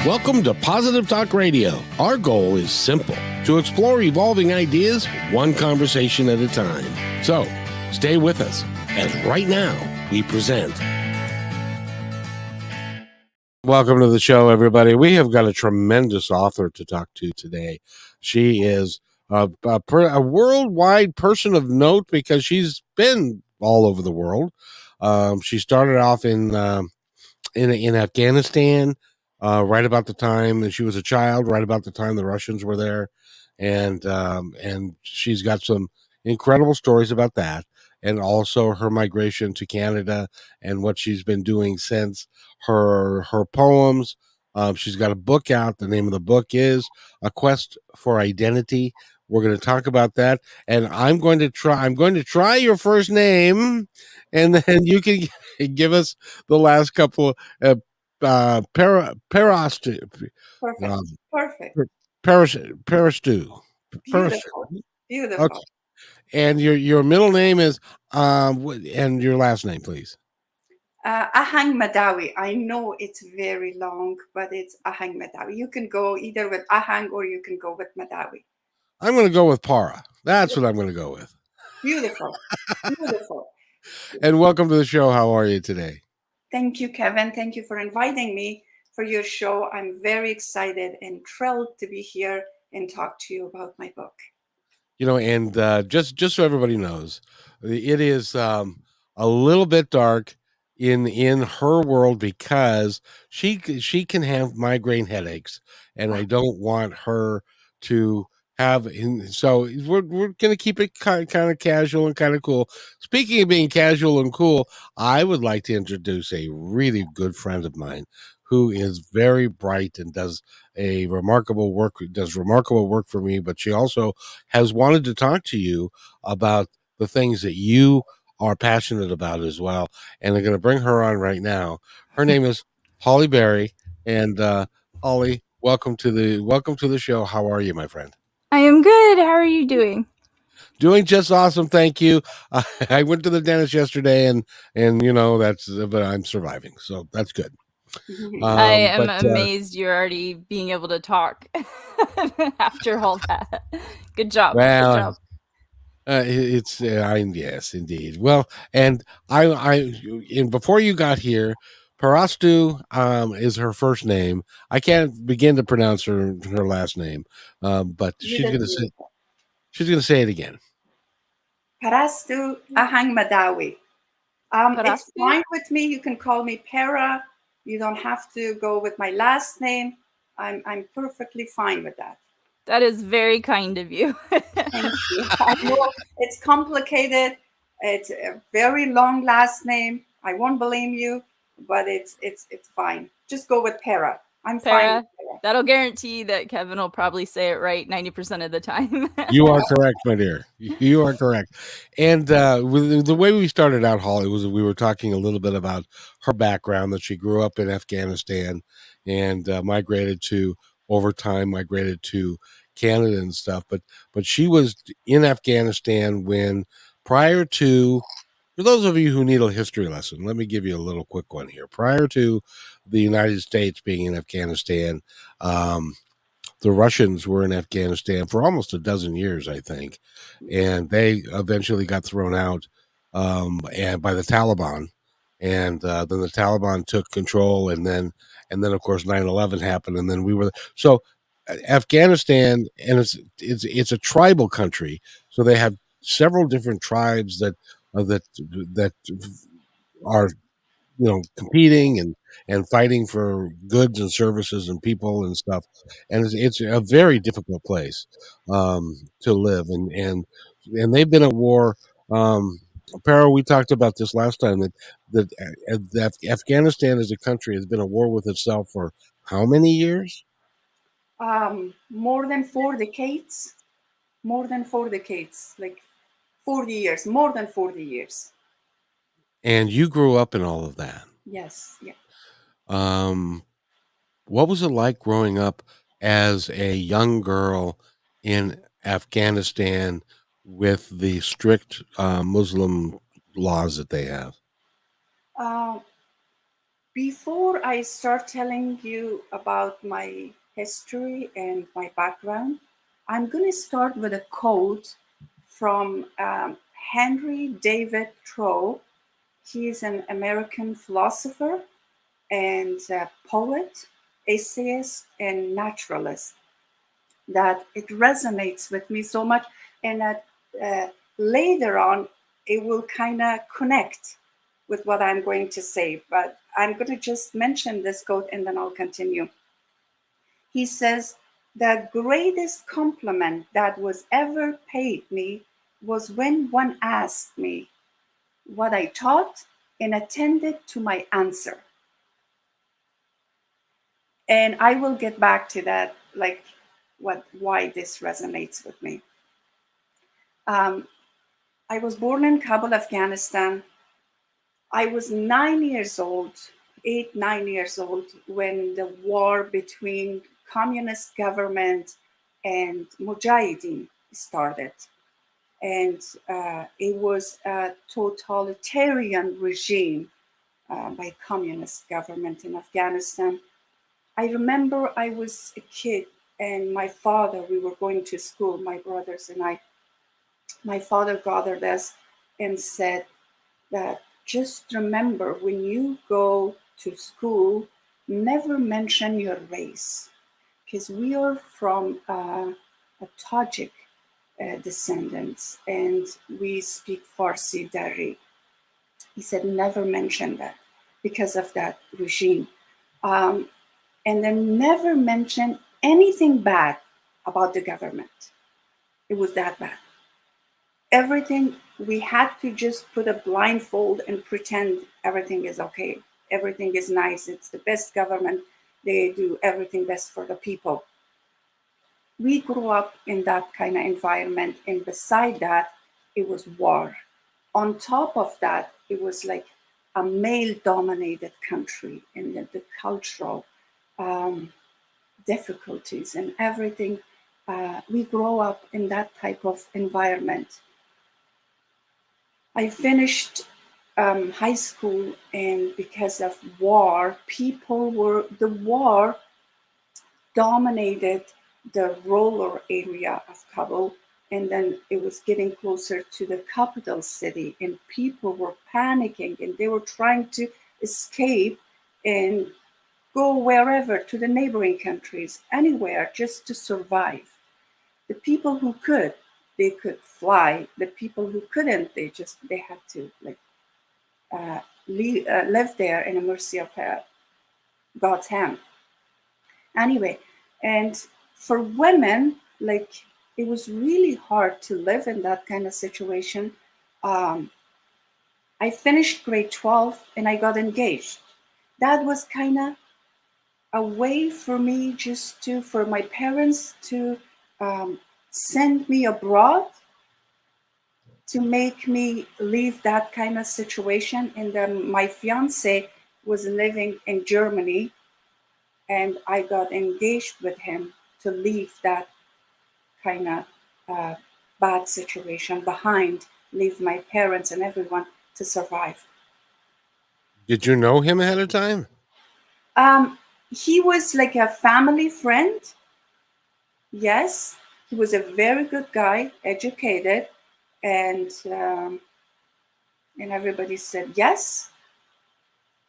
Welcome to Positive Talk Radio. Our goal is simple: to explore evolving ideas one conversation at a time. So, stay with us as right now we present. Welcome to the show, everybody. We have got a tremendous author to talk to today. She is a worldwide person of note because she's been all over the world. She started off in Afghanistan, right about the time that she was a child, right about the time the Russians were there, and she's got some incredible stories about that, and also her migration to Canada and what she's been doing since. Her poems. She's got a book out. The name of the book is A Quest for Identity. We're going to talk about that, and I'm going to try your first name, and then you can give us the last couple. Parastu. Perfect. Perfect. Parastu. Beautiful. Beautiful. Okay. And your middle name is and your last name, please. Ahang Mehdawi. I know it's very long, but it's Ahang Mehdawi. You can go either with Ahang or you can go with Mehdawi. I'm going to go with Para. That's what I'm going to go with. Beautiful. Beautiful. And welcome to the show. How are you today? Thank you, Kevin. Thank you for inviting me for your show. I'm very excited and thrilled to be here and talk to you about my book. You know, and just so everybody knows, it is a little bit dark in her world because she can have migraine headaches, and I don't want her to have. So we're going to keep it kind of casual and kind of cool. Speaking of being casual and cool, I would like to introduce a really good friend of mine who is very bright and does remarkable work for me, but she also has wanted to talk to you about the things that you are passionate about as well. And they're going to bring her on right now. Her name is Holly Berry. And Holly, welcome to the show. How are you, my friend? I am good. How are you doing? Doing just awesome, thank you. I went to the dentist yesterday, and but I'm surviving, so that's good. I am amazed you're already being able to talk after all that. Good job. Well, good job. Yes, indeed. Well, and and before you got here, Parastu is her first name. I can't begin to pronounce her last name, but she's going to say it again. Parastu Ahang Mehdawi. It's fine with me. You can call me Para. You don't have to go with my last name. I'm perfectly fine with that. That is very kind of you. Thank you. I know it's complicated. It's a very long last name. I won't blame you, but it's fine. Just go with Para. I'm fine. That'll guarantee that Kevin will probably say it right 90% of the time. You are correct, my dear. You are correct. And with the way we started out, Holly, was we were talking a little bit about her background, that she grew up in Afghanistan and migrated to Canada and stuff. But she was in Afghanistan when, prior to, for those of you who need a history lesson, let me give you a little quick one here. Prior to the United States being in Afghanistan, the Russians were in Afghanistan for almost a dozen years, I think, and they eventually got thrown out and by the Taliban, and then the Taliban took control, and then of course 9/11 happened, and then we were so Afghanistan, and it's a tribal country, so they have several different tribes that are competing and fighting for goods and services and people and stuff, and it's a very difficult place to live, and they've been at war. Pero, we talked about this last time, that Afghanistan as a country has been at war with itself for how many years? More than 4 decades. Like 40 years, more than 40 years. And you grew up in all of that. Yes. Yeah. What was it like growing up as a young girl in Afghanistan with the strict Muslim laws that they have? Before I start telling you about my history and my background, I'm going to start with a quote from Henry David Thoreau. He is an American philosopher and poet, essayist, and naturalist. That it resonates with me so much, and that later on it will kind of connect with what I'm going to say. But I'm going to just mention this quote and then I'll continue. He says, "The greatest compliment that was ever paid me was when one asked me what I taught and attended to my answer." And I will get back to that, like why this resonates with me. I was born in Kabul, Afghanistan. I was 9 years old, 9 years old, when the war between communist government and Mujahideen started. And it was a totalitarian regime by communist government in Afghanistan. I remember I was a kid and my father, we were going to school, my brothers and I. My father gathered us and said that just remember, when you go to school, never mention your race, because we are from a Tajik descendants and we speak Farsi Dari. He said never mention that because of that regime. And then never mention anything bad about the government. It was that bad. Everything, we had to just put a blindfold and pretend everything is okay. Everything is nice. It's the best government. They do everything best for the people. We grew up in that kind of environment. And beside that, it was war. On top of that, it was like a male-dominated country, and the cultural difficulties and everything. We grow up in that type of environment. I finished high school, and because of war, the war dominated the rural area of Kabul, and then it was getting closer to the capital city, and people were panicking, and they were trying to escape and go wherever, to the neighboring countries, anywhere, just to survive. The people who could, they could fly. The people who couldn't, they had to live there in the mercy of God's hand. Anyway, and for women, like, it was really hard to live in that kind of situation. I finished grade 12 and I got engaged. That was kind of a way for me for my parents to send me abroad, to make me leave that kind of situation. And then my fiance was living in Germany, and I got engaged with him to leave that kind of bad situation behind, leave my parents and everyone to survive. Did you know him ahead of time? He was like a family friend. Yes, he was a very good guy, educated, and everybody said yes.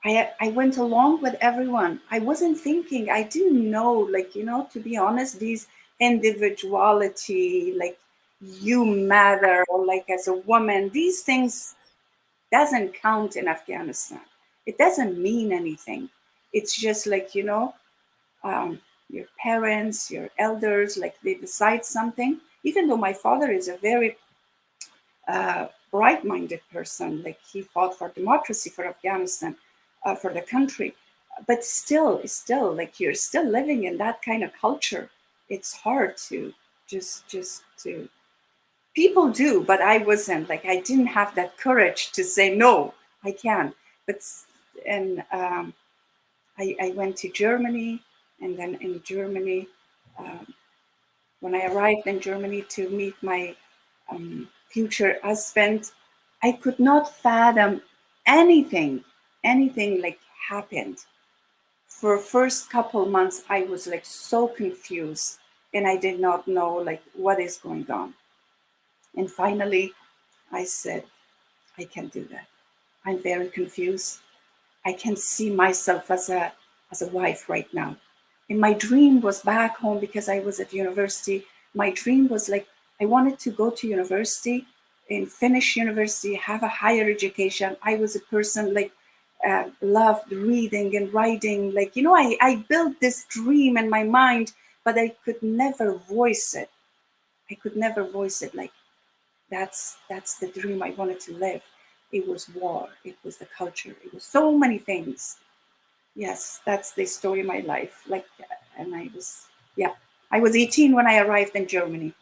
I went along with everyone. I wasn't thinking, I didn't know, like, to be honest, these individuality, like you matter, or like as a woman, these things doesn't count in Afghanistan. It doesn't mean anything. It's just like, your parents, your elders, like they decide something. Even though my father is a very bright-minded person, like he fought for democracy for Afghanistan, for the country, but it's still like you're still living in that kind of culture. It's hard to just to people do, but I wasn't, like, I didn't have that courage to say no, I can't. But and I went to Germany, and then in Germany, when I arrived in Germany to meet my future husband, I could not fathom anything like happened. For first couple months, I was like so confused, and I did not know like what is going on. And finally, I said, I can't do that. I'm very confused. I can see myself as a wife right now. And my dream was back home because I was at university. My dream was like I wanted to go to university and finish university, have a higher education. I was a person like loved reading and writing. Like, you know, I built this dream in my mind, but I could never voice it. I could never voice it like that's the dream I wanted to live. It was war, it was the culture, it was so many things. Yes, that's the story of my life. Like, and I was 18 when I arrived in Germany.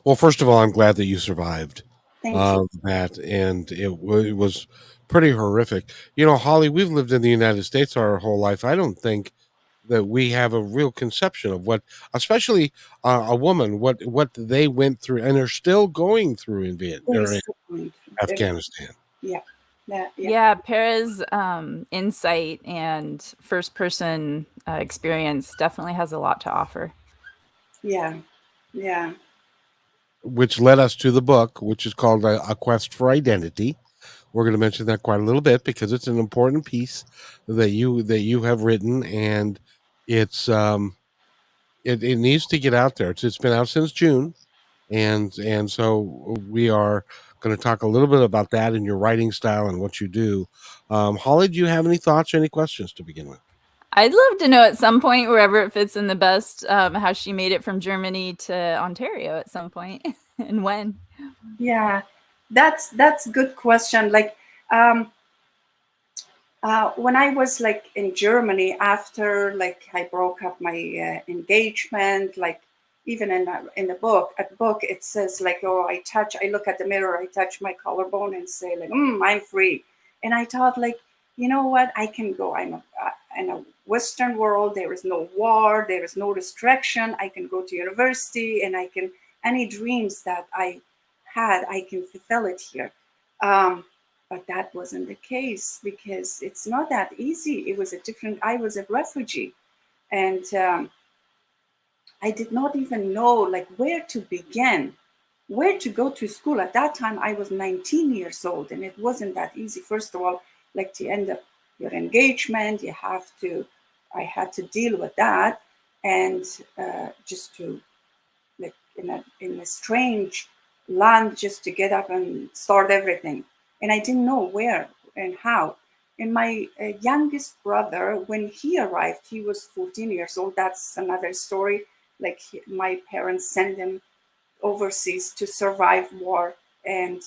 Well, first of all, I'm glad that you survived Thank you. that, and it was pretty horrific. You know, Holly, we've lived in the United States our whole life. I don't think that we have a real conception of what, especially a woman, what they went through and are still going through in Vietnam They're or in still going through. Afghanistan. Yeah, yeah. Yeah, Para's insight and first person experience definitely has a lot to offer. Yeah, yeah. Which led us to the book, which is called A Quest for Identity. We're going to mention that quite a little bit because it's an important piece that you have written, and it's it needs to get out there. It's been out since June, and so we are going to talk a little bit about that and your writing style and what you do. Holly, do you have any thoughts or any questions to begin with? I'd love to know at some point, wherever it fits in the best, how she made it from Germany to Ontario at some point and when. Yeah, that's a good question. Like, when I was like in Germany, after like I broke up my engagement, like even in the book, at the book it says like, oh, I look at the mirror, I touch my collarbone and say like, I'm free. And I thought like, you know what, I can go. In a Western world. There is no war, there is no restriction. I can go to university, and I can any dreams that I had, I can fulfill it here. Um, but that wasn't the case because it's not that easy. It was a different, I was a refugee, and I did not even know like where to begin, where to go to school. At that time, I was 19 years old, and it wasn't that easy. First of all, like to end up your engagement, I had to deal with that, and just to like in a strange land just to get up and start everything. And I didn't know where and how. And my youngest brother, when he arrived, he was 14 years old. That's another story. Like my parents sent him overseas to survive war. And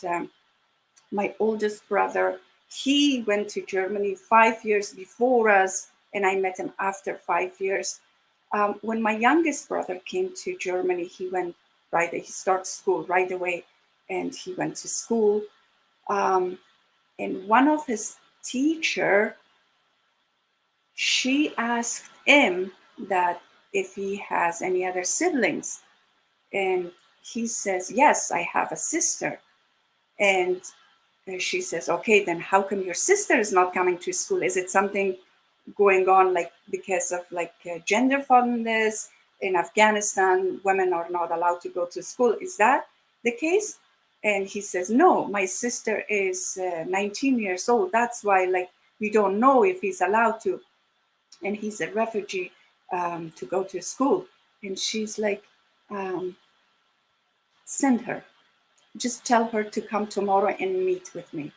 my oldest brother, he went to Germany 5 years before us, and I met him after 5 years. When my youngest brother came to Germany, he started school right away, and he went to school. And one of his teacher, she asked him that if he has any other siblings, and he says, yes, I have a sister. And she says, okay, then how come your sister is not coming to school? Is it something going on like because of like gender fondness in Afghanistan? Women are not allowed to go to school. Is that the case? And he says, no, my sister is 19 years old. That's why like we don't know if he's allowed to. And he's a refugee to go to school. And she's like, send her. Just tell her to come tomorrow and meet with me.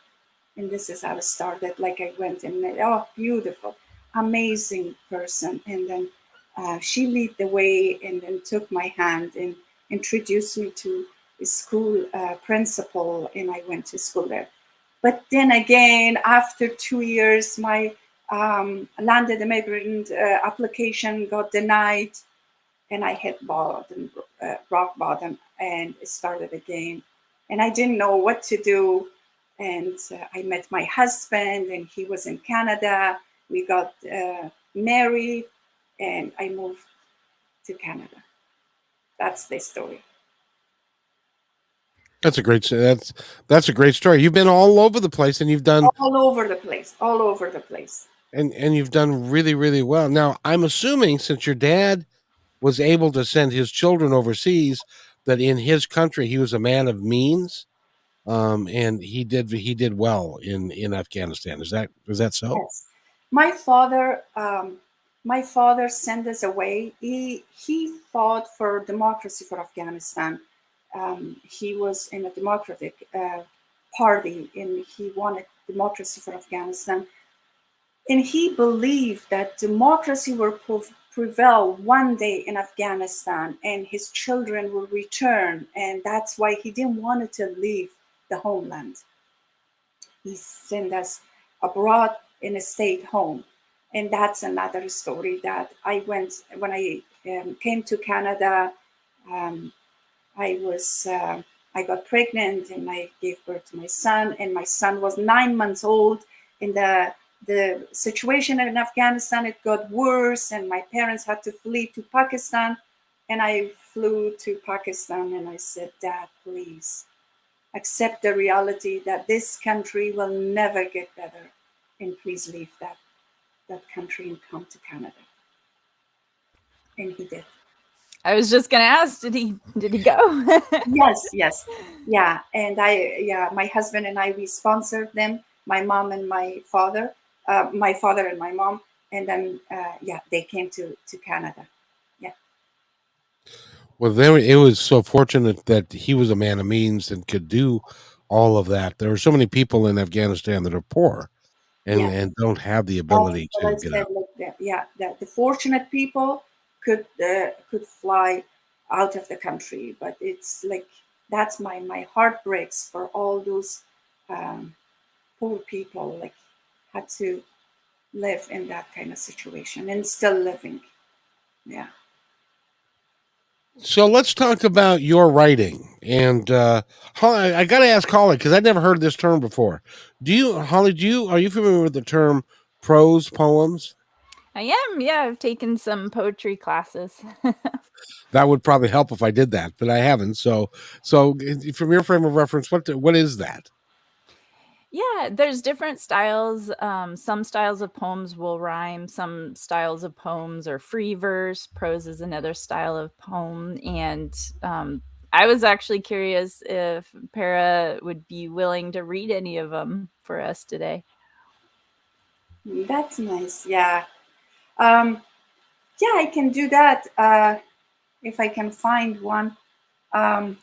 And this is how it started. Like I went and met, oh, beautiful, amazing person. And then she led the way and then took my hand and introduced me to a school principal, and I went to school there. But then again, after 2 years, my landed immigrant application got denied, and I hit bottom, rock bottom, and it started again. And I didn't know what to do. And I met my husband, and he was in Canada. We got married, and I moved to Canada. That's the story. That's a great story. You've been all over the place, and you've done all over the place. And you've done really, really well. Now, I'm assuming since your dad was able to send his children overseas, that in his country he was a man of means, and he did well in Afghanistan. Is that so? Yes, my father sent us away. He fought for democracy for Afghanistan. He was in a democratic party, and he wanted democracy for Afghanistan. And he believed that democracy will prevail one day in Afghanistan, and his children will return. And that's why he didn't want to leave the homeland. He sent us abroad in a state home. And that's another story that I went when I came to Canada. I got pregnant and I gave birth to my son, and my son was 9 months old. In the situation in Afghanistan, it got worse, and my parents had to flee to Pakistan. And I flew to Pakistan and I said, Dad, please accept the reality that this country will never get better, and please leave that country and come to Canada. And he did. I was just gonna ask, did he go? Yes, yeah. And my husband and I, we sponsored them, my mom and my father and my mom, and then they came to Canada. Yeah. Well, it was so fortunate that he was a man of means and could do all of that. There are so many people in Afghanistan that are poor and don't have the ability That's what to I get said. out. That the fortunate people could fly out of the country, but it's like that's my heart breaks for all those poor people, like had to live in that kind of situation and still living. Yeah. So let's talk about your writing. And Holly, I got to ask Holly because I'd never heard this term before. Holly? Are you familiar with the term prose poems? I am. Yeah, I've taken some poetry classes. That would probably help if I did that, but I haven't. So from your frame of reference, what is that? Yeah, there's different styles. Some styles of poems will rhyme. Some styles of poems are free verse. Prose is another style of poem. And I was actually curious if Para would be willing to read any of them for us today. That's nice. Yeah. Yeah, I can do that if I can find one. Yeah,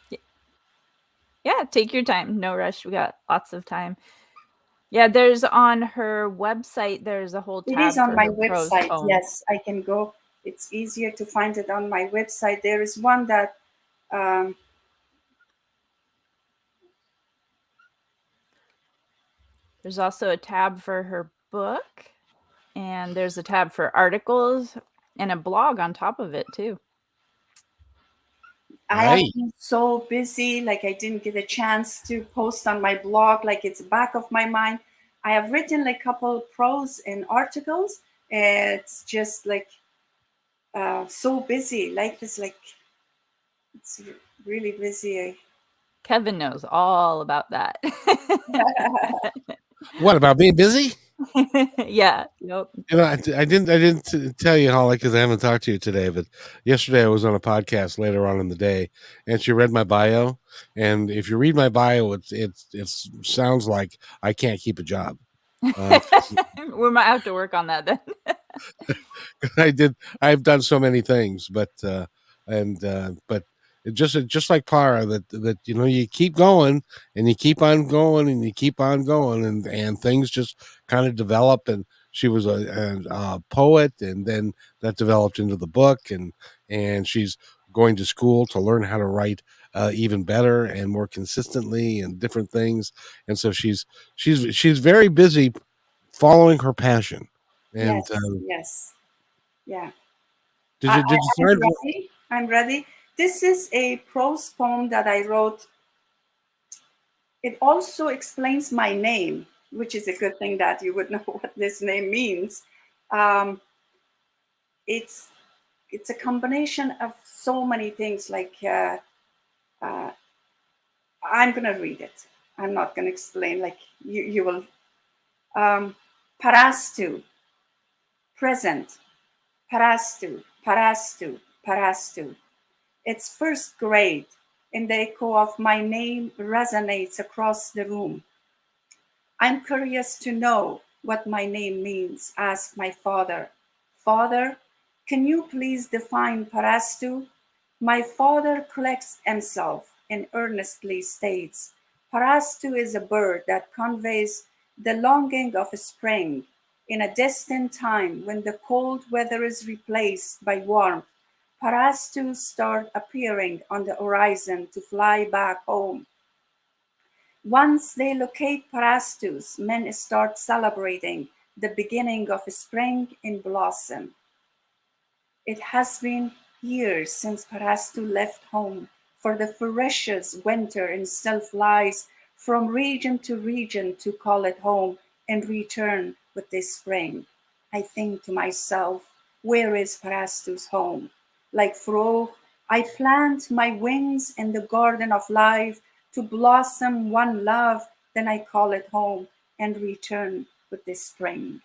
take your time. No rush. We got lots of time. Yeah, there's on her website, there's a whole It is tab on for my her prose website. poems. Yes, I can go. It's easier to find it on my website. There is one that there's also a tab for her book, and there's a tab for articles and a blog on top of it too. I have been so busy, like I didn't get a chance to post on my blog, like it's back of my mind. I have written like a couple prose and articles. It's just like so busy. Life is like, it's really busy. Kevin knows all about that. What about being busy? Yeah. Nope. I didn't tell you, Holly, because I haven't talked to you today. But yesterday I was on a podcast later on in the day, and she read my bio. And if you read my bio, it sounds like I can't keep a job. We might have to work on that then. I've done so many things, but it just like Para, that you keep going and you keep on going and you keep on going, and things just kind of develop. And she was a poet, and then that developed into the book, and she's going to school to learn how to write even better and more consistently and different things. And so she's very busy following her passion. And Yes. Yeah. did you I'm find? ready. I'm ready. This is a prose poem that I wrote. It also explains my name, which is a good thing that you would know what this name means. It's a combination of so many things. Like I'm gonna read it. I'm not gonna explain. Like you will. Parastu, present. Parastu, Parastu, Parastu. It's first grade, and the echo of my name resonates across the room. I'm curious to know what my name means, asked my father. Father, can you please define Parastu? My father collects himself and earnestly states, Parastu is a bird that conveys the longing of spring in a distant time when the cold weather is replaced by warmth. Parastus start appearing on the horizon to fly back home. Once they locate Parastus, men start celebrating the beginning of spring in blossom. It has been years since Parastu left home, for the ferocious winter and still flies from region to region to call it home and return with this spring. I think to myself, where is Parastu's home? Like Frog, I plant my wings in the garden of life to blossom one love, then I call it home and return with this spring.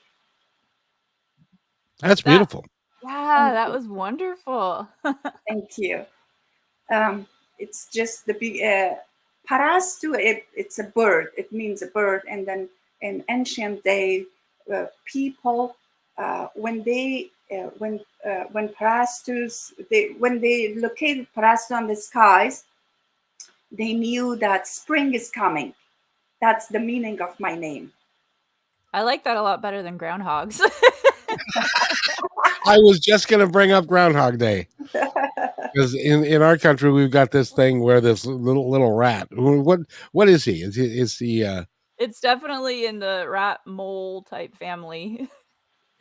That's That beautiful. yeah, Thank that you. was wonderful. Thank you. It's just the big parastu. It's a bird. It means a bird. And then in ancient day, people when parastus when they located parastu on the skies, they knew that spring is coming. That's the meaning of my name. I like that a lot better than groundhogs. I was just going to bring up Groundhog Day because in our country we've got this thing where this little rat. What is he? Is he? It's definitely in the rat mole type family.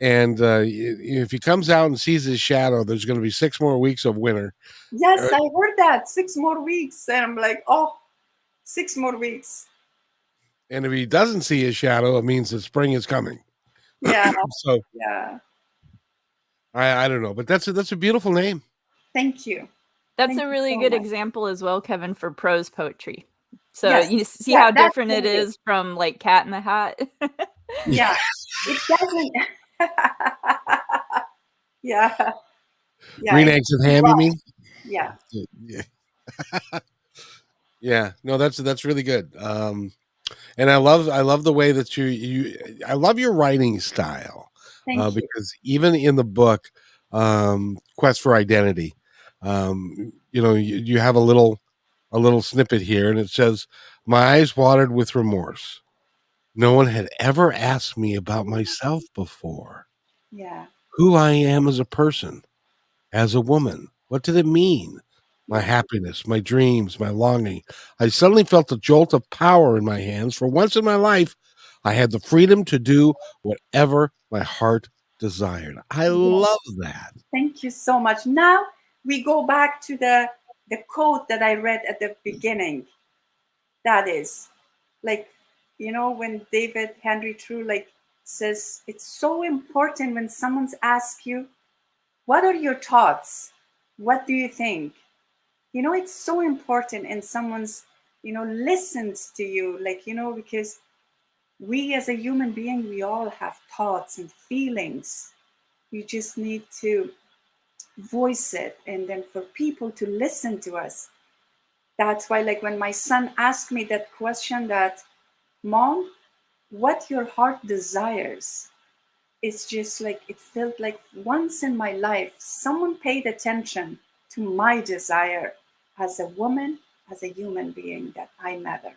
And if he comes out and sees his shadow, there's going to be 6 more weeks of winter. Yes, I heard that 6 more weeks, and I'm like, oh, 6 more weeks. And if he doesn't see his shadow, it means that spring is coming. Yeah, So yeah. I don't know, but that's a beautiful name. Thank you. That's Thank a you really so good much. example as well, Kevin, for prose poetry. So Yes, you see yeah, how that's different what it it is. is from like Cat in the Hat. Yeah, it doesn't. Yeah, yeah, Green it's eggs and ham, you mean? yeah. Yeah. Yeah. No, that's really good. And I love the way that I love your writing style, Thank you. because even in the book, Quest for Identity, you have a little snippet here, and it says, "My eyes watered with remorse. No one had ever asked me about myself before, Yeah, who I am as a person, as a woman. What did it mean? My yeah, happiness, my dreams, my longing. I suddenly felt a jolt of power in my hands. For once in my life, I had the freedom to do whatever my heart desired." I love yes. that. Thank you so much. Now we go back to the quote that I read at the beginning. That is, like, when David Henry True like says, it's so important when someone's asks you, what are your thoughts? What do you think? It's so important, and someone's listens to you, like, because we as a human being, we all have thoughts and feelings. We just need to voice it, and then for people to listen to us. That's why, like, when my son asked me that question, that, Mom, what your heart desires, it's just like it felt like once in my life someone paid attention to my desire as a woman, as a human being that I matter.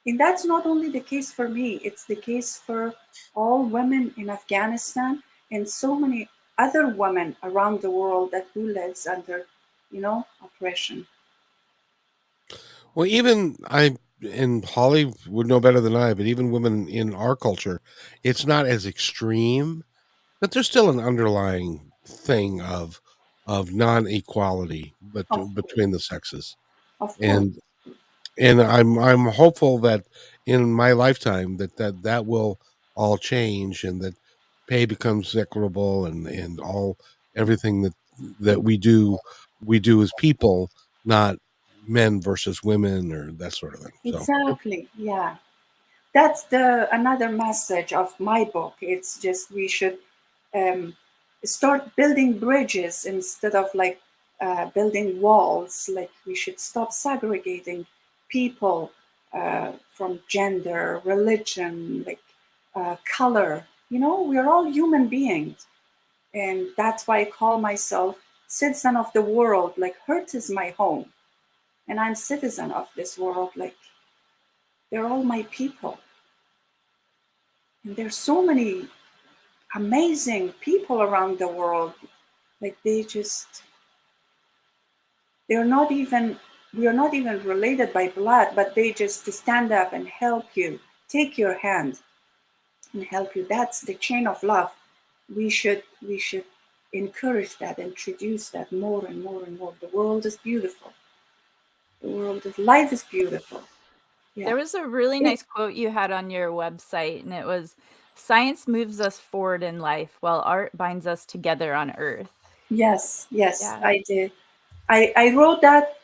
And that's not only the case for me, it's the case for all women in Afghanistan and so many other women around the world that who lives under, oppression. Well, even I and Holly would know better than I, but even women in our culture, it's not as extreme, but there's still an underlying thing of non-equality, but Of between the sexes. of course. And I'm hopeful that in my lifetime that will all change, and that pay becomes equitable, and all everything that we do as people, not men versus women or that sort of thing. Exactly. Yeah. That's another message of my book. It's just we should start building bridges instead of like building walls. Like we should stop segregating people from gender, religion, like color. You know, we're all human beings, and that's why I call myself citizen of the world. Like Earth is my home, and I'm citizen of this world. Like they're all my people. And there's so many amazing people around the world. Like they're not even, we are not even related by blood, but they just stand up and help you, take your hand and help you. That's the chain of love. We should encourage that, introduce that more and more and more. The world is beautiful. Life is beautiful. Yeah. There was a really nice quote you had on your website, and it was, "Science moves us forward in life, while art binds us together on Earth." Yes, Yeah. I did. I wrote that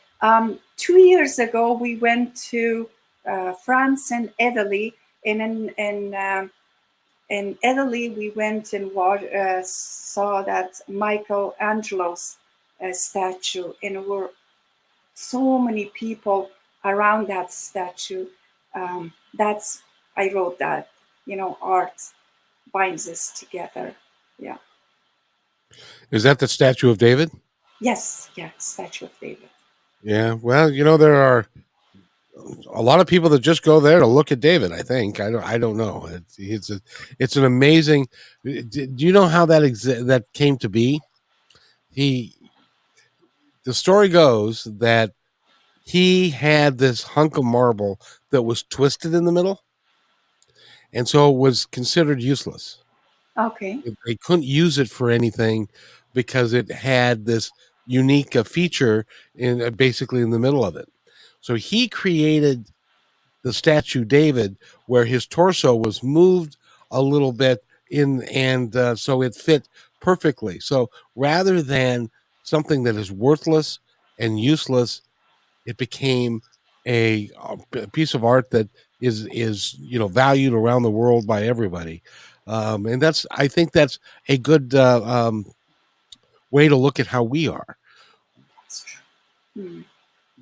2 years ago. We went to France and Italy, and in Italy we went and saw that Michelangelo's statue, and there were so many people around that statue. That's I wrote that. You know, art binds us together. Yeah. Is that the Statue of David? Yes. Yeah. Statue of David. Yeah. Well, you know, there are a lot of people that just go there to look at David. I think I don't know. It's an amazing. Do you know how that came to be? The story goes that he had this hunk of marble that was twisted in the middle, and so it was considered useless. Okay. They couldn't use it for anything because it had this unique feature in basically in the middle of it. So he created the statue David, where his torso was moved a little bit in, and so it fit perfectly. So rather than something that is worthless and useless, it became a piece of art that is valued around the world by everybody. And I think that's a good way to look at how we are. That's true.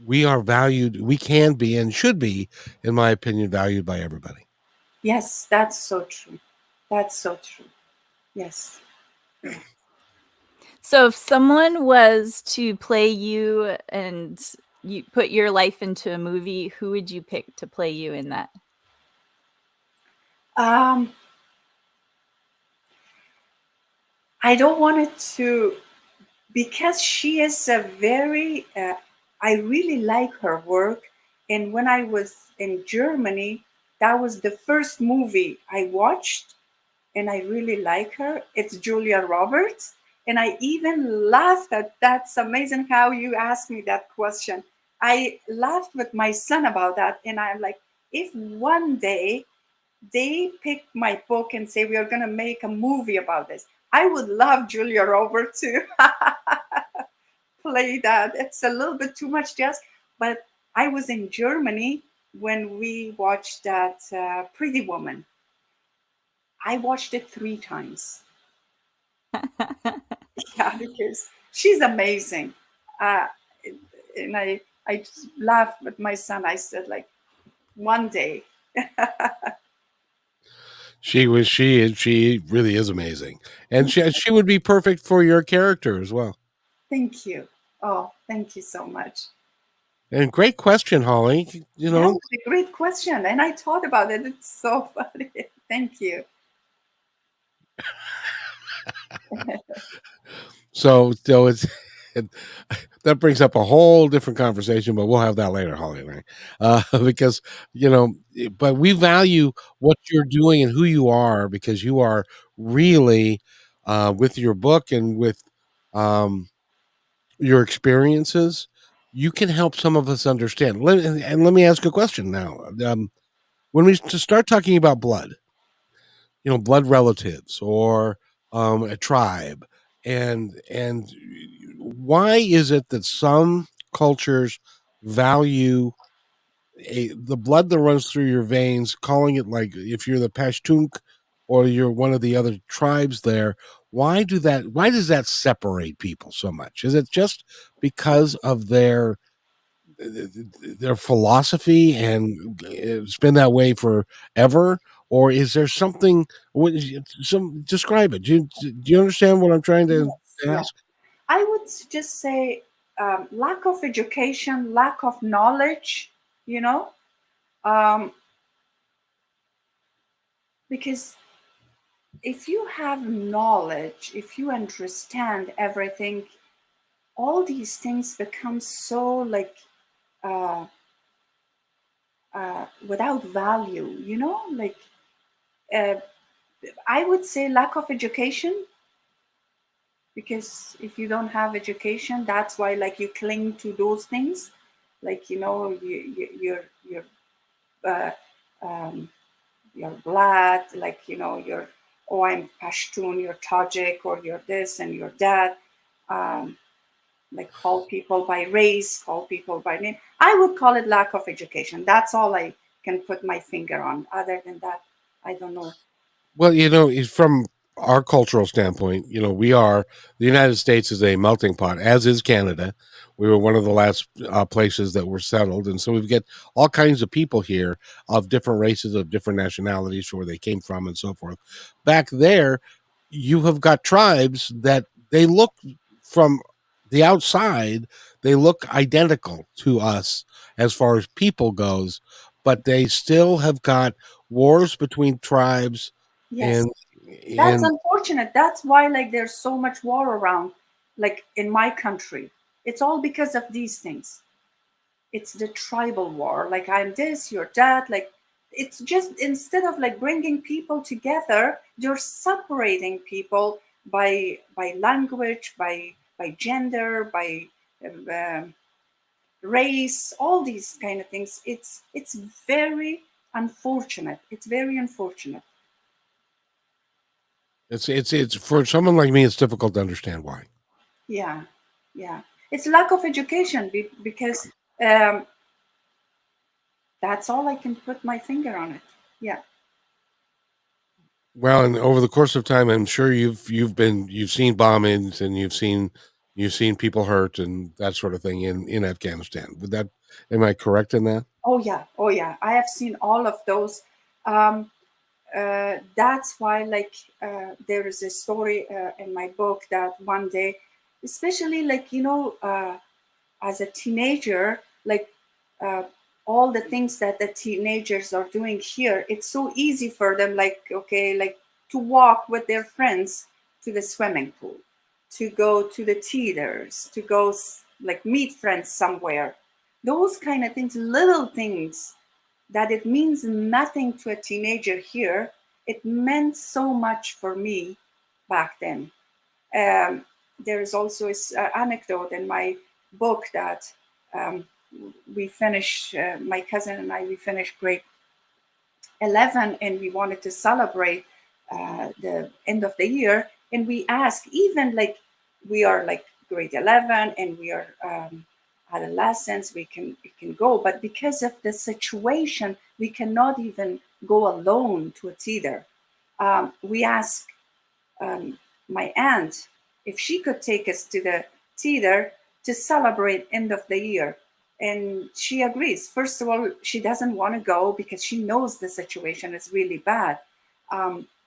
We are valued. We can be and should be, in my opinion, valued by everybody. Yes, that's so true. That's so true. Yes. So if someone was to play you and you put your life into a movie, who would you pick to play you in that? I don't want it to, because she is a very, I really like her work. And when I was in Germany, that was the first movie I watched, and I really like her. It's Julia Roberts. And I even laughed at, that's amazing how you asked me that question. I laughed with my son about that. And I'm like, if one day they pick my book and say, we are going to make a movie about this, I would love Julia Roberts to play that. It's a little bit too much just, but I was in Germany when we watched that Pretty Woman. I watched it 3 times. Yeah, because she's amazing. And I just laughed with my son. I said, like, one day. She really is amazing, and she would be perfect for your character as well. Thank you. Oh, thank you so much. And great question, Holly. You know, that was a great question, and I thought about it. It's so funny. Thank you. so it's that brings up a whole different conversation, but we'll have that later, Holly and I, because but we value what you're doing and who you are, because you are really with your book and with your experiences, you can help some of us understand. And let me ask a question now. When we start talking about blood, blood relatives or a tribe, and why is it that some cultures value the blood that runs through your veins, calling it like if you're the Pashtun or you're one of the other tribes there. Why does that separate people so much? Is it just because of their philosophy and it's been that way forever, or is there something? Describe it. Do you understand what I'm trying to Yes, yeah. ask? I would just say lack of education, lack of knowledge, you know, um, because if you have knowledge, if you understand everything, all these things become so like uh, without value, you know, like uh, I would say lack of education, because if you don't have education, that's why like you cling to those things, like you know, you're uh, um, your blood, like you know, you're oh I'm Pashtun, you're Tajik, or you're this and you're that. Um, like call people by race, call people by name. I would call it lack of education. That's all I can put my finger on. Other than that, I don't know. Well, from our cultural standpoint, the United States is a melting pot, as is Canada. We were one of the last places that were settled, and so we've got all kinds of people here of different races, of different nationalities, where they came from, and so forth. Back there, you have got tribes that they look from the outside, they look identical to us as far as people goes, but they still have got wars between tribes Yes, and that's and unfortunate. That's why like there's so much war around, like in my country. It's all because of these things. It's the tribal war. Like I'm this, you're that. Like it's just instead of like bringing people together, you're separating people by language, by gender, by um, race, all these kind of things. It's very unfortunate. It's very unfortunate. it's for someone like me, it's difficult to understand why. Yeah, yeah. It's lack of education because um, that's all I can put my finger on it. Yeah. Well, and over the course of time, I'm sure you've seen bombings and you've seen people hurt and that sort of thing in Afghanistan. Am I correct in that? Oh yeah. Oh yeah. I have seen all of those. Um, that's why, like, there is a story in my book that one day, especially like you know, as a teenager, like uh, all the things that the teenagers are doing here, it's so easy for them, like, okay, like to walk with their friends to the swimming pool, to go to the theaters, to go like meet friends somewhere. Those kind of things, little things that it means nothing to a teenager here, it meant so much for me back then. um, there is also an anecdote in my book that um, we finished, my cousin and I, we finished grade 11 and we wanted to celebrate the end of the year. And we asked, even like we are like grade 11 and we are adolescents, we can go. But because of the situation, we cannot even go alone to a theater. We asked my aunt if she could take us to the theater to celebrate end of the year, and she agrees. First of all, she doesn't want to go because she knows the situation is really bad.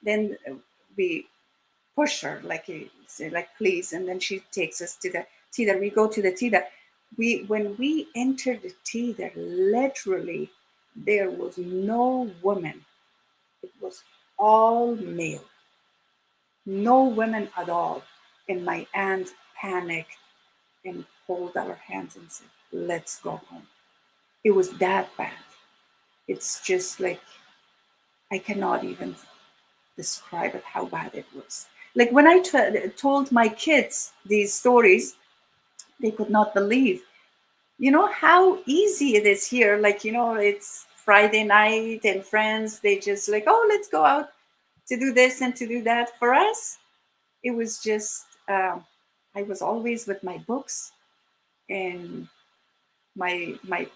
Then we push her, like you say, like please, and then she takes us to the theater. We go to the theater. When we entered the theater, literally there was no woman. It was all male, no women at all. And my aunt panicked and pulled our hands and said, let's go home. It was that bad. It's just like, I cannot even describe it how bad it was. Like when I told my kids these stories, they could not believe, you know, how easy it is here. Like, you know, it's Friday night and friends, they just like, oh, let's go out to do this and to do that. For us, it was just I was always with my books, and my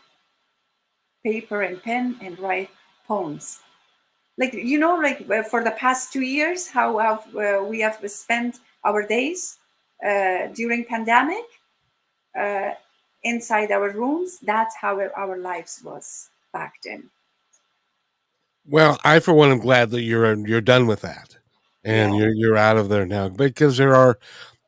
paper and pen and write poems. Like, you know, like for the past 2 years, how we have spent our days during pandemic inside our rooms. That's how our lives was back then. Well, I for one am glad that you're done with that, and Yeah. you're out of there now, because there are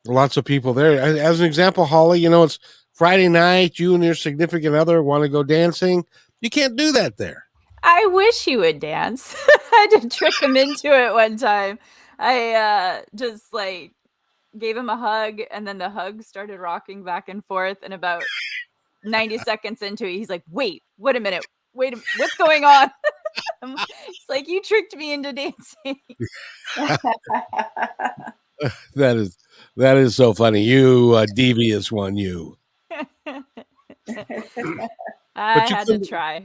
lots of people there. As an example, Holly, you know, it's Friday night. You and your significant other want to go dancing. You can't do that there. I wish he would dance. I had to trick him into it one time. I just like gave him a hug, and then the hug started rocking back and forth. And about 90 seconds into it, he's like, "Wait a minute. What's going on?" It's like, you tricked me into dancing. That is so funny. You devious one, you. I you had to try.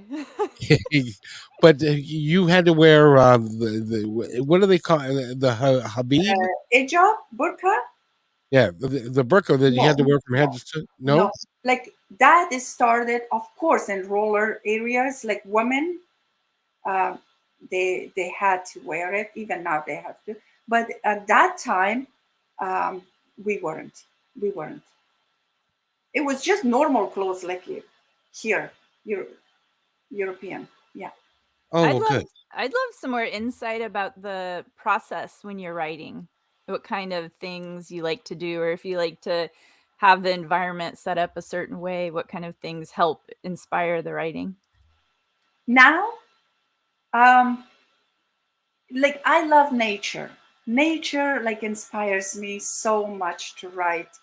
but you had to wear what do they call it? The habib? Hijab, burqa. Yeah, the burqa that you had to wear from head to toe. No? Like that is started, of course, in rural areas. Like women, they had to wear it. Even now they have to. But at that time, we weren't. It was just normal clothes, like here, European. Yeah. Oh, good. I'd love some more insight about the process when you're writing. What kind of things you like to do, or if you like to have the environment set up a certain way, what kind of things help inspire the writing? Now, like I love nature. Nature like inspires me so much to write.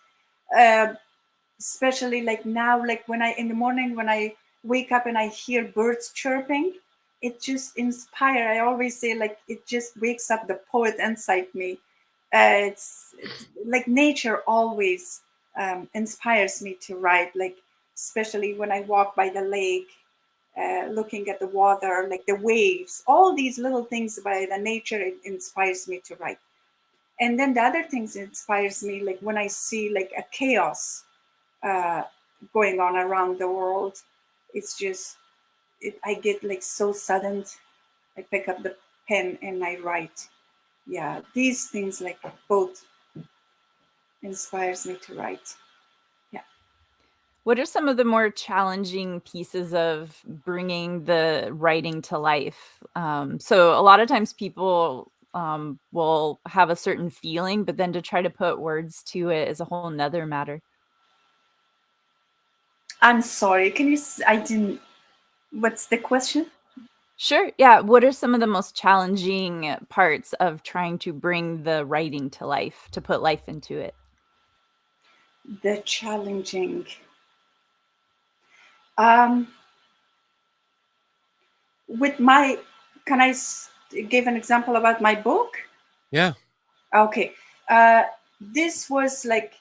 Especially like now, like when in the morning when I wake up and I hear birds chirping, it just inspire. I always say like it just wakes up the poet inside me. It's like nature always inspires me to write. Like especially when I walk by the lake, looking at the water, like the waves, all these little things by the nature, it inspires me to write. And then the other things inspires me, like when I see like a chaos going on around the world, it's just I get like so sudden. I pick up the pen and I write. Yeah, these things like both inspires me to write. Yeah. What are some of the more challenging pieces of bringing the writing to life? So a lot of times people will have a certain feeling, but then to try to put words to it is a whole nother matter. I'm sorry. Can you? I didn't. What's the question? Sure. Yeah. What are some of the most challenging parts of trying to bring the writing to life, to put life into it? The challenging. With my, can I give an example about my book? Yeah. Okay. This was like,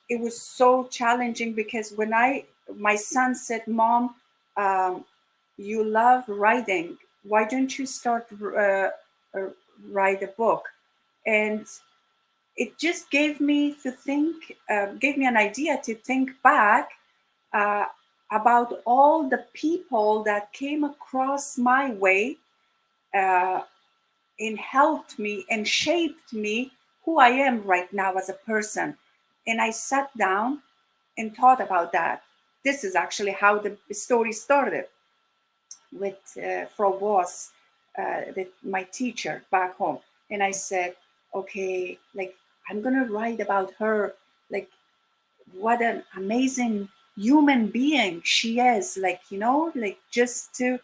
it was so challenging because when my son said, "Mom, you love writing. Why don't you start write a book?" And it just gave me to think, gave me an idea to think back about all the people that came across my way and helped me and shaped me who I am right now as a person. And I sat down and thought about that. This is actually how the story started with Frau Boss, my teacher back home. And I said, okay, like I'm gonna write about her, like what an amazing human being she is, like, you know, like just to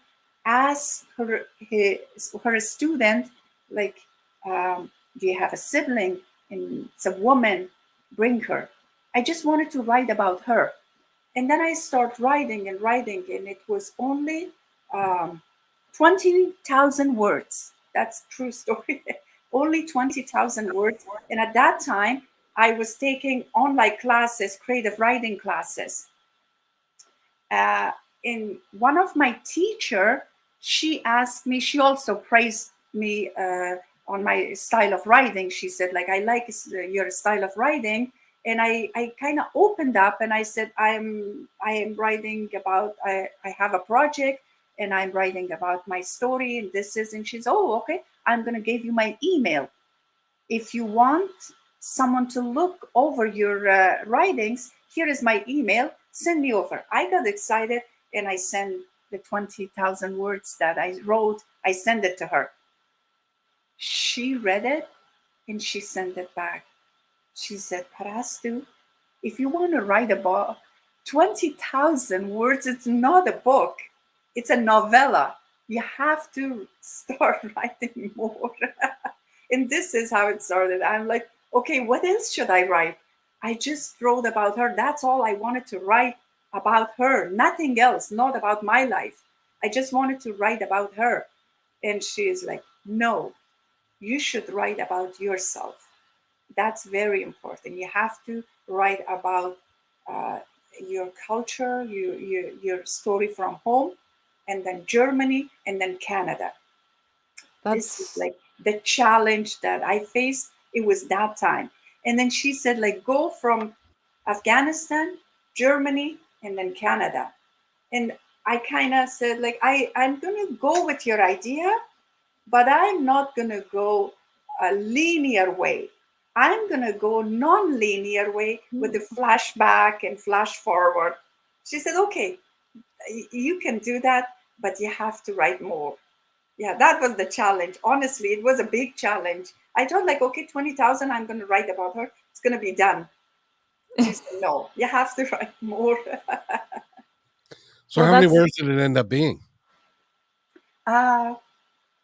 ask her student, like, do you have a sibling? And it's a woman, bring her. I just wanted to write about her. And then I start writing and writing, and it was only 20,000 words. That's true story. Only 20,000 words. And at that time, I was taking online classes, creative writing classes. In one of my teacher, she asked me, she also praised me on my style of writing. She said, like, I like your style of writing. And I kind of opened up and I said, I am writing about, I have a project and I'm writing about my story and this is, and she's, oh, okay, I'm going to give you my email. If you want someone to look over your writings, here is my email, send me over. I got excited and I sent the 20,000 words that I wrote, I sent it to her. She read it and she sent it back. She said, Parastu, if you want to write a book, 20,000 words, it's not a book, it's a novella. You have to start writing more. And this is how it started. I'm like, okay, what else should I write? I just wrote about her. That's all I wanted to write about her, nothing else, not about my life. I just wanted to write about her. And she is like, no, you should write about yourself. That's very important. You have to write about your culture, your story from home, and then Germany, and then Canada. This is like the challenge that I faced. It was that time. And then she said, like, go from Afghanistan, Germany, and then Canada. And I kind of said, like, I'm going to go with your idea, but I'm not going to go a linear way. I'm going to go non-linear way with the flashback and flash forward. She said, okay, you can do that, but you have to write more. Yeah, that was the challenge. Honestly, it was a big challenge. I thought, like, okay, 20,000, I'm going to write about her. It's going to be done. She said, no, you have to write more. So how many words did it end up being?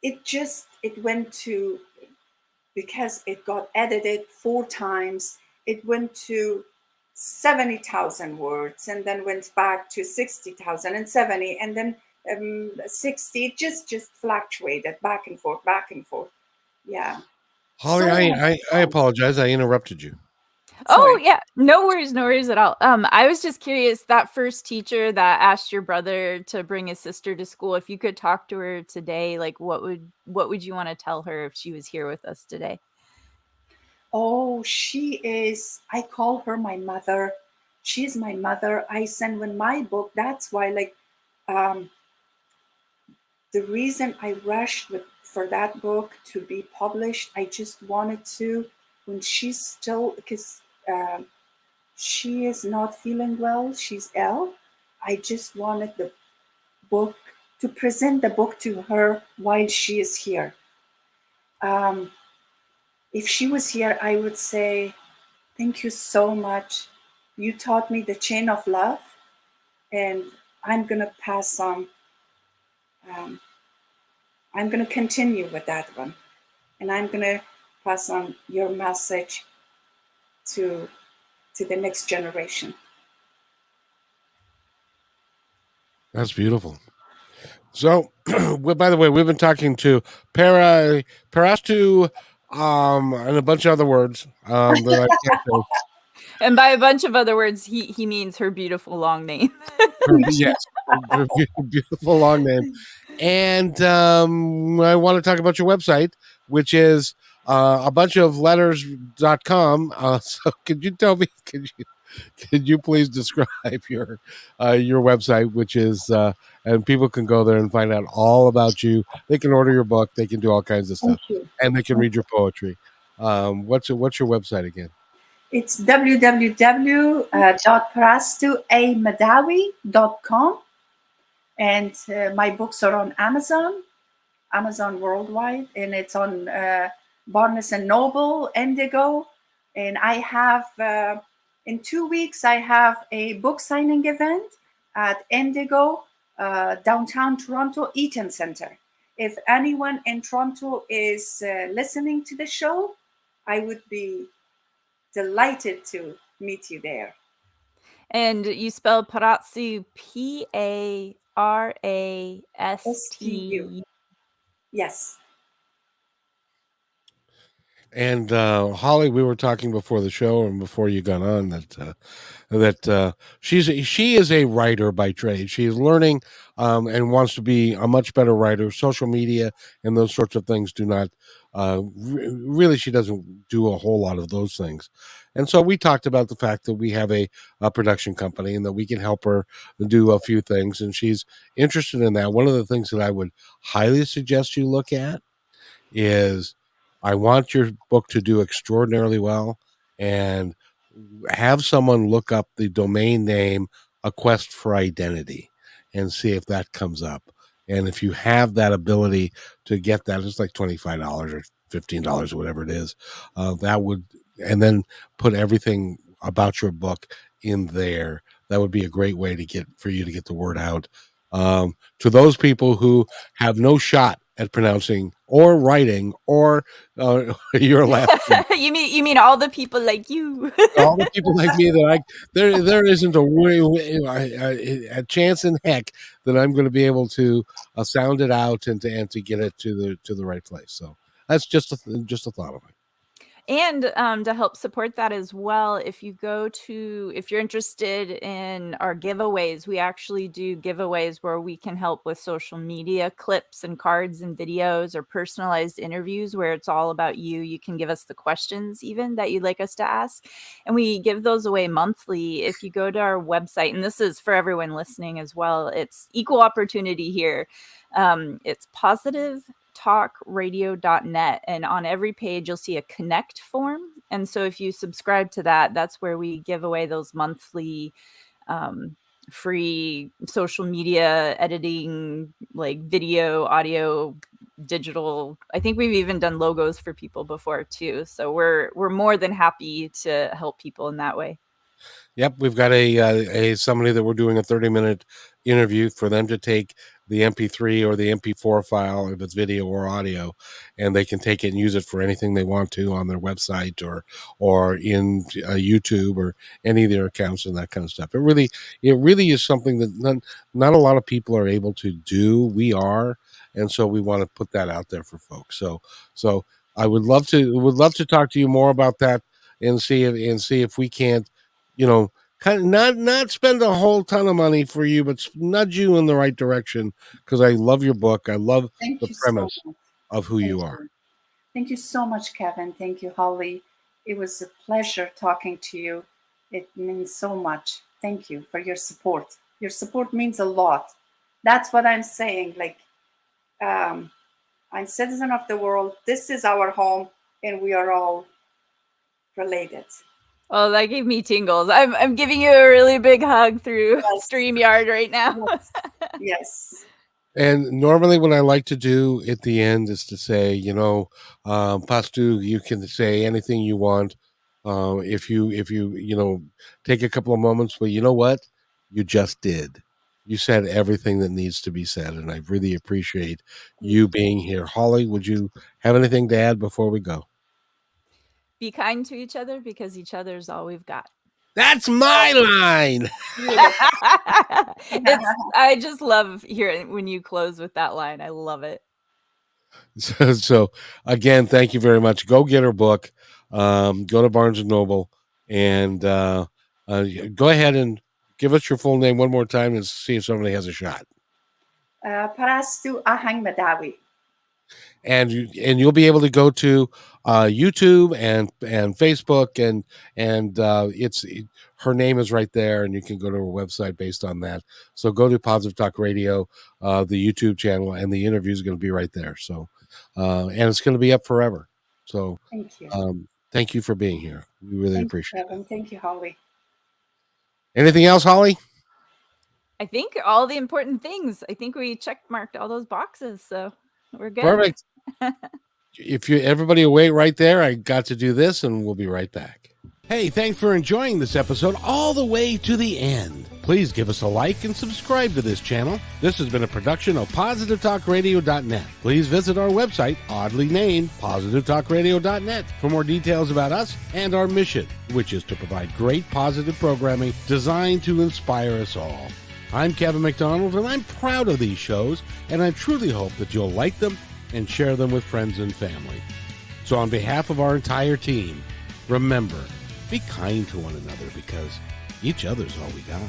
It went to, because it got edited 4 times, it went to 70,000 words and then went back to 60,000 and 70 and then 60. It just fluctuated back and forth. Yeah. Holly, I apologize. I interrupted you. Oh, yeah. No worries at all. I was just curious, that first teacher that asked your brother to bring his sister to school, if you could talk to her today, like what would you want to tell her if she was here with us today? Oh, she is, I call her my mother. She's my mother. I send when my book, that's why, like, the reason I rushed for that book to be published, I just wanted to, when she's still, because she is not feeling well, she's ill. I just wanted the book, to present the book to her while she is here. If she was here, I would say, thank you so much. You taught me the chain of love, and I'm going to pass on. I'm going to continue with that one. And I'm going to pass on your message to the next generation. That's beautiful. So, by the way, we've been talking to Parastu, and a bunch of other words that I can't say. And by a bunch of other words, he means her beautiful long name. Yes, beautiful long name. And I want to talk about your website, which is a bunch of letters.com. So could you tell me, could you please describe your website, which is and people can go there and find out all about you. They can order your book, they can do all kinds of stuff, and they can read your poetry. What's your website again? It's www.parastuahangmehdawi.com. And my books are on Amazon worldwide, and it's on Barnes and Noble, Indigo. And I have, in 2 weeks, I have a book signing event at Indigo, downtown Toronto, Eaton Center. If anyone in Toronto is listening to the show, I would be delighted to meet you there. And you spell Parastu Parastu. Yes. And Holly, we were talking before the show and before you got on that she is a writer by trade. She's learning and wants to be a much better writer. Social media and those sorts of things do not really. She doesn't do a whole lot of those things, And so we talked about the fact that we have a production company and that we can help her do a few things. And she's interested in that. One of the things that I would highly suggest you look at is I want your book to do extraordinarily well, and have someone look up the domain name A Quest for Identity and see if that comes up. And if you have that ability to get that, it's like $25 or $15 or whatever it is, that would, and then put everything about your book in there. That would be a great way to get, for you to get the word out to those people who have no shot at pronouncing or writing or your last name. You mean all the people like you? All the people like me that there isn't a chance in heck that I'm going to be able to sound it out and to get it to the right place. So that's just a thought of it. And to help support that as well, if you're interested in our giveaways, we actually do giveaways where we can help with social media clips and cards and videos, or personalized interviews where it's all about you. You can give us the questions even that you'd like us to ask, and we give those away monthly. If you go to our website, and this is for everyone listening as well, it's equal opportunity here. It's positivetalkradio.net, and on every page you'll see a connect form. And so if you subscribe to that, that's where we give away those monthly free social media editing, like video, audio, digital. I think we've even done logos for people before too. So we're more than happy to help people in that way. Yep, we've got a somebody that we're doing a 30-minute interview for them to take the MP3 or the MP4 file, if it's video or audio, and they can take it and use it for anything they want to on their website or in YouTube or any of their accounts and that kind of stuff. It really is something that not a lot of people are able to do. We are, and so we want to put that out there for folks. So I would love to talk to you more about that and see if we can't, kind of not spend a whole ton of money for you, but nudge you in the right direction, because I love your book. I love the premise of who you are. Thank you so much, Kevin. Thank you, Holly. It was a pleasure talking to you. It means so much. Thank you for your support. Your support means a lot. That's what I'm saying. Like, I'm citizen of the world. This is our home, and we are all related. Oh, that gave me tingles. I'm giving you a really big hug through StreamYard right now. Yes. And normally what I like to do at the end is to say, Parastu, you can say anything you want. If you take a couple of moments, but you know what? You just did. You said everything that needs to be said, and I really appreciate you being here. Holly, would you have anything to add before we go? Be kind to each other, because each other is all we've got. That's my line. I just love hearing when you close with that line. I love it. So again, thank you very much. Go get her book. Go to Barnes and Noble, and go ahead and give us your full name one more time and see if somebody has a shot. Parastu Ahang Mehdawi. And you'll be able to go to YouTube and Facebook, and her name is right there, and you can go to her website based on that. So go to Positive Talk Radio, the YouTube channel, and the interview is going to be right there. So and it's going to be up forever. So thank you. Thank you for being here. We really appreciate it. Kevin. Thank you, Holly. Anything else, Holly? I think all the important things. I think we check-marked all those boxes, so we're good. Perfect. If everybody will wait right there, I got to do this, and we'll be right back. Hey, thanks for enjoying this episode all the way to the end. Please give us a like and subscribe to this channel. This has been a production of positivetalkradio.net. Please visit our website, oddly named positivetalkradio.net, for more details about us and our mission, which is to provide great positive programming designed to inspire us all. I'm Kevin McDonald, and I'm proud of these shows, and I truly hope that you'll like them and share them with friends and family. So on behalf of our entire team, remember, be kind to one another, because each other's all we got.